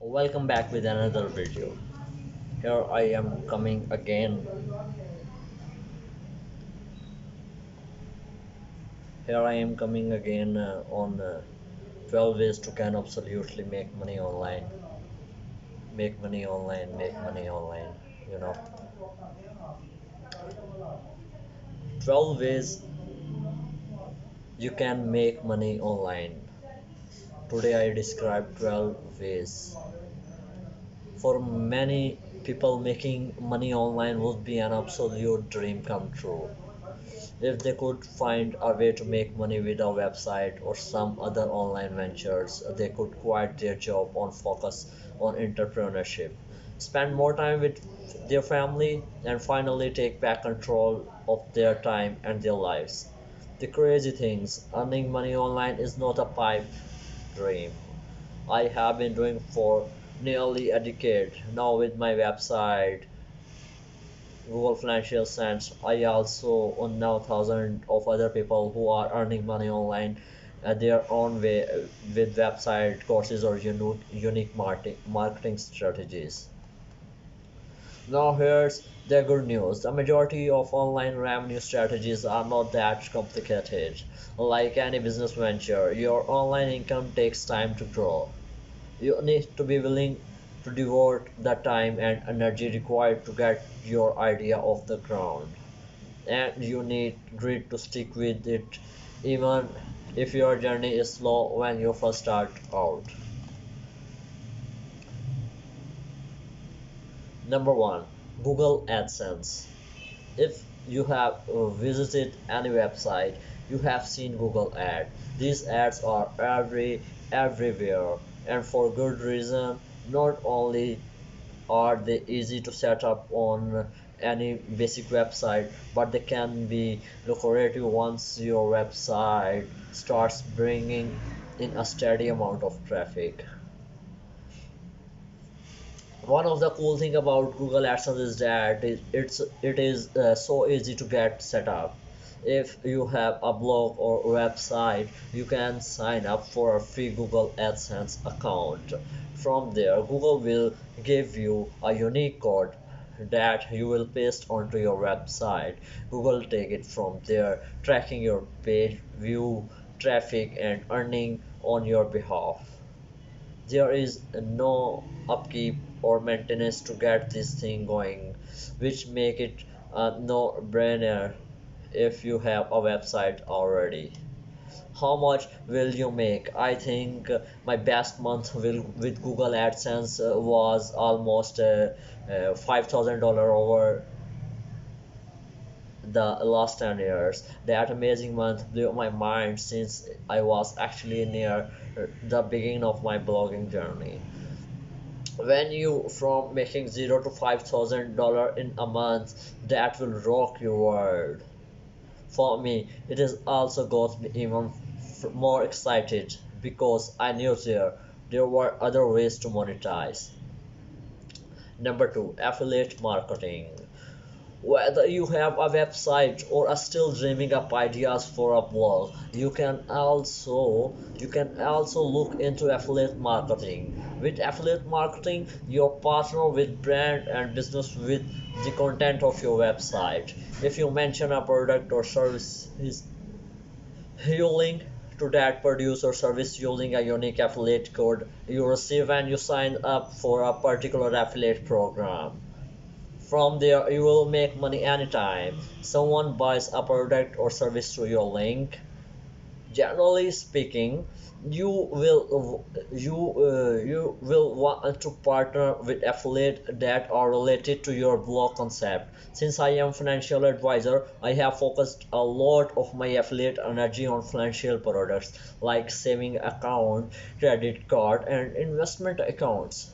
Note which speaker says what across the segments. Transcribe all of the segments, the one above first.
Speaker 1: Welcome back with another video. Here I am coming again. Here I am coming again on 12 ways to can absolutely make money online. Make money online, make money online. You know, 12 ways you can make money online. Today I describe 12 ways. For many people, making money online would be an absolute dream come true. If they could find a way to make money with a website or some other online ventures, they could quit their job and focus on entrepreneurship, spend more time with their family, and finally take back control of their time and their lives. The crazy things, earning money online is not a pipe dream. I have been doing for nearly a decade now with my website, Google Financial Sense. I also know thousands of other people who are earning money online at their own way with website courses or unique marketing strategies. Now here's the good news. The majority of online revenue strategies are not that complicated. Like any business venture, your online income takes time to grow. You need to be willing to devote the time and energy required to get your idea off the ground. And you need grit to stick with it even if your journey is slow when you first start out. Number one, Google AdSense. If you have visited any website, you have seen Google ad. These ads are everywhere and for good reason. Not only are they easy to set up on any basic website, but they can be lucrative once your website starts bringing in a steady amount of traffic. One of the cool thing about Google AdSense is that it is so easy to get set up. If you have a blog or website, you can sign up for a free Google AdSense account. From there, Google will give you a unique code that you will paste onto your website. Google take it from there, tracking your page view, traffic, and earning on your behalf. There is no upkeep or maintenance to get this thing going, which make it a no-brainer if you have a website already. How much will you make? I think my best month with Google AdSense was almost $5,000 over the last 10 years. That amazing month blew my mind since I was actually near the beginning of my blogging journey. When you from making 0 to $5,000 in a month, that will rock your world. For me, it is also got me even more excited because I knew there were other ways to monetize. Number two, affiliate marketing. Whether you have a website or are still dreaming up ideas for a blog, you can also look into affiliate marketing. With affiliate marketing, you partner with brand and business with the content of your website. If you mention a product or service, you link to that produce or service using a unique affiliate code you receive when you sign up for a particular affiliate program. From there, you will make money anytime someone buys a product or service through your link. Generally speaking, you will want to partner with affiliate that are related to your blog concept. Since I am financial advisor, I have focused a lot of my affiliate energy on financial products like saving account, credit card, and investment accounts.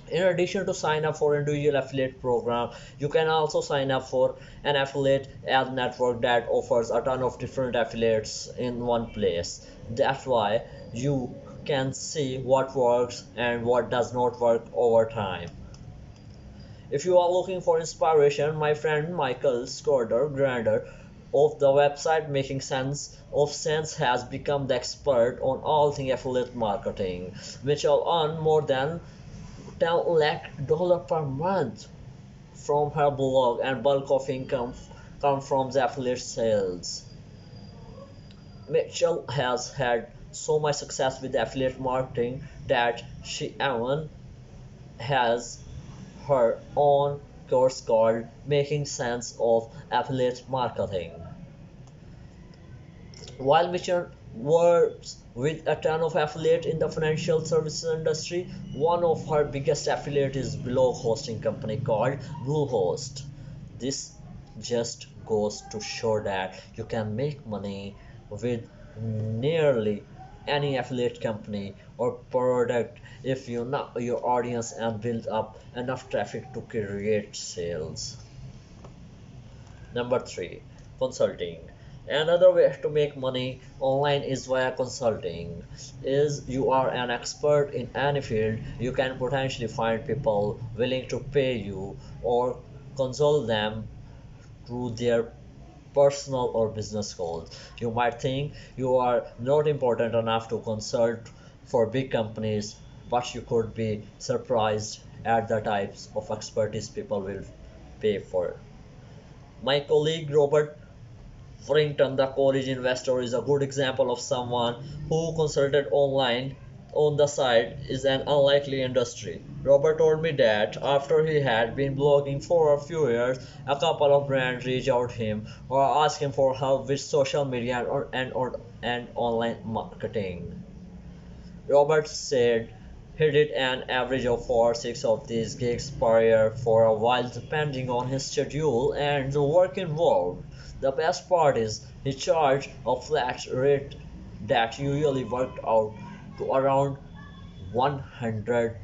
Speaker 1: In addition to sign up for individual affiliate program, you can also sign up for an affiliate ad network that offers a ton of different affiliates in one place. That's why you can see what works and what does not work over time. If you are looking for inspiration, my friend Michael Scotter Grander of the website Making Sense has become the expert on all things affiliate marketing, which will earn more than 10 lakh dollar per month from her blog, and bulk of income come from the affiliate sales. Mitchell has had so much success with affiliate marketing that she even has her own course called Making Sense of Affiliate Marketing. While Mitchell works with a ton of affiliate in the financial services industry, one of her biggest affiliate is blog hosting company called Bluehost. This just goes to show that you can make money with nearly any affiliate company or product if you know your audience and build up enough traffic to create sales. Number three, consulting. Another way to make money online is via consulting. Is you are an expert in any field, you can potentially find people willing to pay you or consult them through their personal or business goals. You might think you are not important enough to consult for big companies, but you could be surprised at the types of expertise people will pay for. My colleague Robert Frington, the college investor, is a good example of someone who consulted online on the side is an unlikely industry. Robert told me that after he had been blogging for a few years, a couple of brands reached out to him or asked him for help with social media and online marketing. Robert said he did an average of 4 or 6 of these gigs per year for a while depending on his schedule and the work involved. The best part is he charged a flat rate that usually worked out to around 100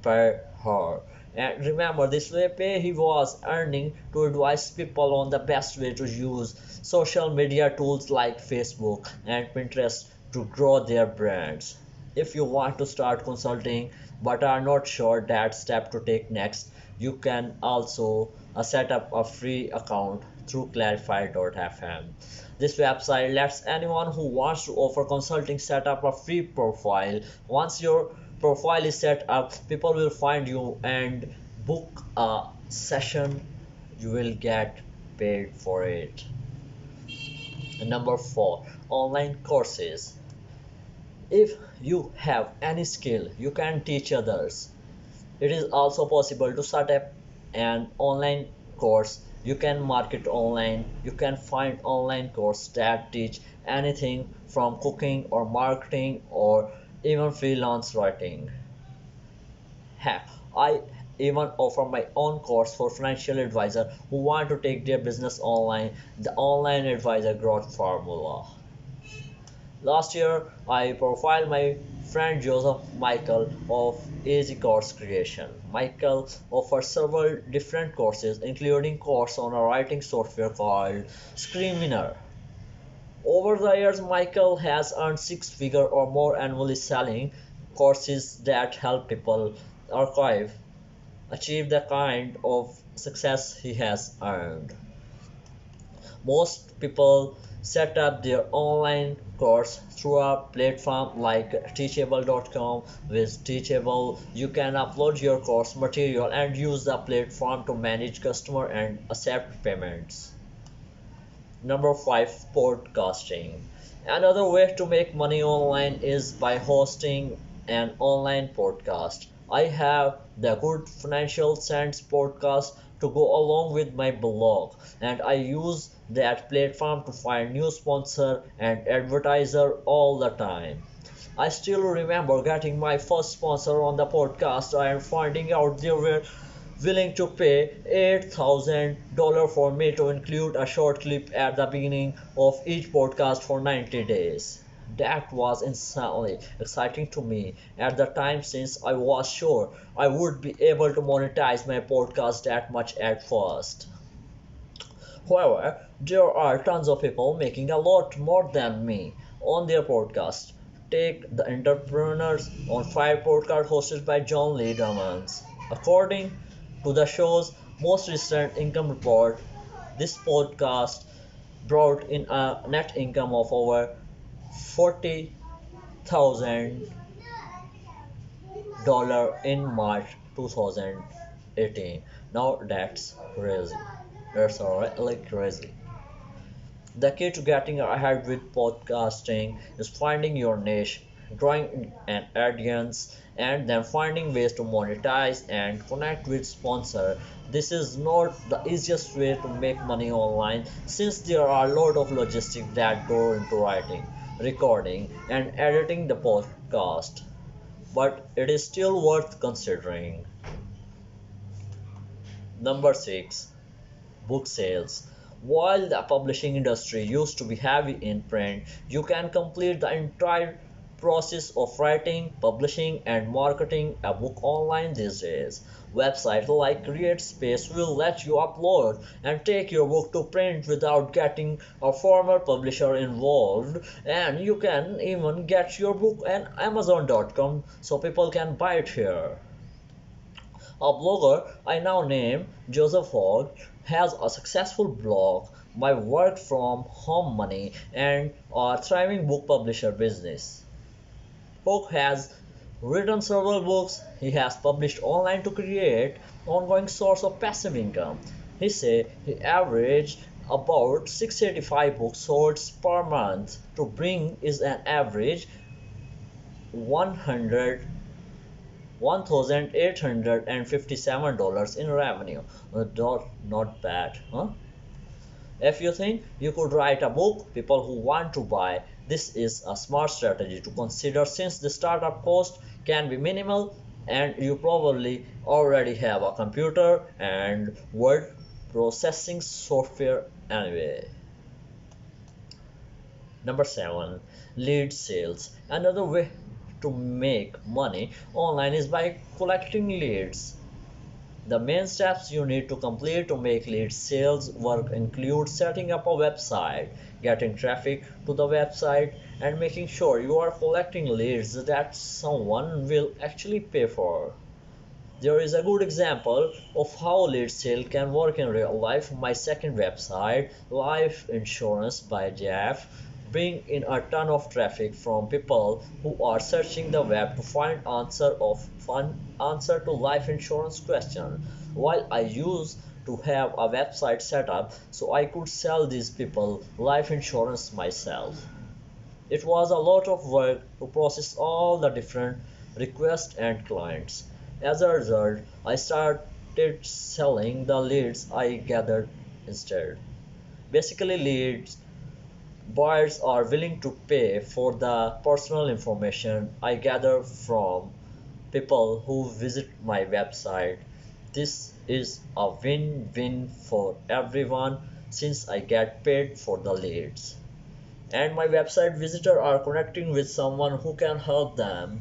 Speaker 1: per hour. And remember, this way pay he was earning to advise people on the best way to use social media tools like Facebook and Pinterest to grow their brands. If you want to start consulting but are not sure that step to take next, you can also set up a free account through clarify.fm. This website lets anyone who wants to offer consulting set up a free profile. Once your profile is set up, people will find you and book a session. You will get paid for it. And number four, online courses. If you have any skill, you can teach others. It is also possible to set up an online course. You can market online. You can find online courses that teach anything from cooking or marketing or even freelance writing. Heck, I even offer my own course for financial advisor who want to take their business online, the Online Advisor Growth Formula. Last year, I profiled my friend Joseph Michael of Easy Course Creation. Michael offers several different courses, including course on a writing software called Scrivener. Over the years, Michael has earned six-figure or more annually selling courses that help people archive achieve the kind of success he has earned. Most people set up their online course through a platform like teachable.com. With Teachable, you can upload your course material and use the platform to manage customer and accept payments. Number 5, podcasting. Another way to make money online is by hosting an online podcast. I have the Good Financial Sense podcast to go along with my blog, and I use that platform to find new sponsor and advertiser all the time. I still remember getting my first sponsor on the podcast and finding out they were willing to pay $8,000 for me to include a short clip at the beginning of each podcast for 90 days. That was insanely exciting to me at the time since I was sure I would be able to monetize my podcast that much at first. However, there are tons of people making a lot more than me on their podcast. Take The Entrepreneurs on Fire podcast hosted by John Lee Dumas. According to the show's most recent income report, this podcast brought in a net income of over 40,000 in March 2018. Now that's crazy. That's really crazy. The key to getting ahead with podcasting is finding your niche, growing an audience, and then finding ways to monetize and connect with sponsors. This is not the easiest way to make money online since there are a lot of logistics that go into writing, recording, and editing the podcast. But it is still worth considering. Number 6, book sales. While the publishing industry used to be heavy in print, you can complete the entire process of writing, publishing, and marketing a book online these days. Websites like CreateSpace will let you upload and take your book to print without getting a formal publisher involved, and you can even get your book on Amazon.com so people can buy it here. A blogger I now name Joseph Hogg has a successful blog, my work from home money, and a thriving book publisher business. Hogg has written several books he has published online to create ongoing source of passive income. He said he averaged about 685 books sold per month to bring is an average 100 $1,857 in revenue. Not bad, huh? If you think you could write a book people who want to buy, this is a smart strategy to consider since the startup cost can be minimal and you probably already have a computer and word processing software anyway. Number 7, lead sales. Another way to make money online is by collecting leads. The main steps you need to complete to make lead sales work include setting up a website, getting traffic to the website, and making sure you are collecting leads that someone will actually pay for. There is a good example of how lead sale can work in real life. My second website, Life Insurance by Jeff, bring in a ton of traffic from people who are searching the web to find answer to life insurance question. While I used to have a website set up so I could sell these people life insurance myself. It was a lot of work to process all the different requests and clients. As a result, I started selling the leads I gathered instead. Basically, leads buyers are willing to pay for the personal information I gather from people who visit my website. This is a win-win for everyone since I get paid for the leads and my website visitors are connecting with someone who can help them.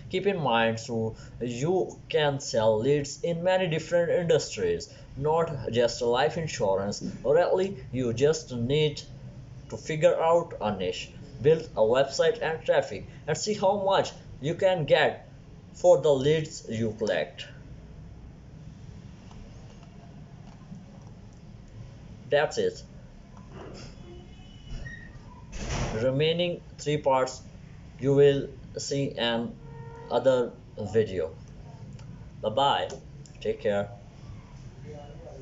Speaker 1: Keep in mind too, you can sell leads in many different industries, not just life insurance. Really, you just need to figure out a niche, build a website and traffic, and see how much you can get for the leads you collect. That's it. Remaining three parts you will see in other video. Bye bye. Take care.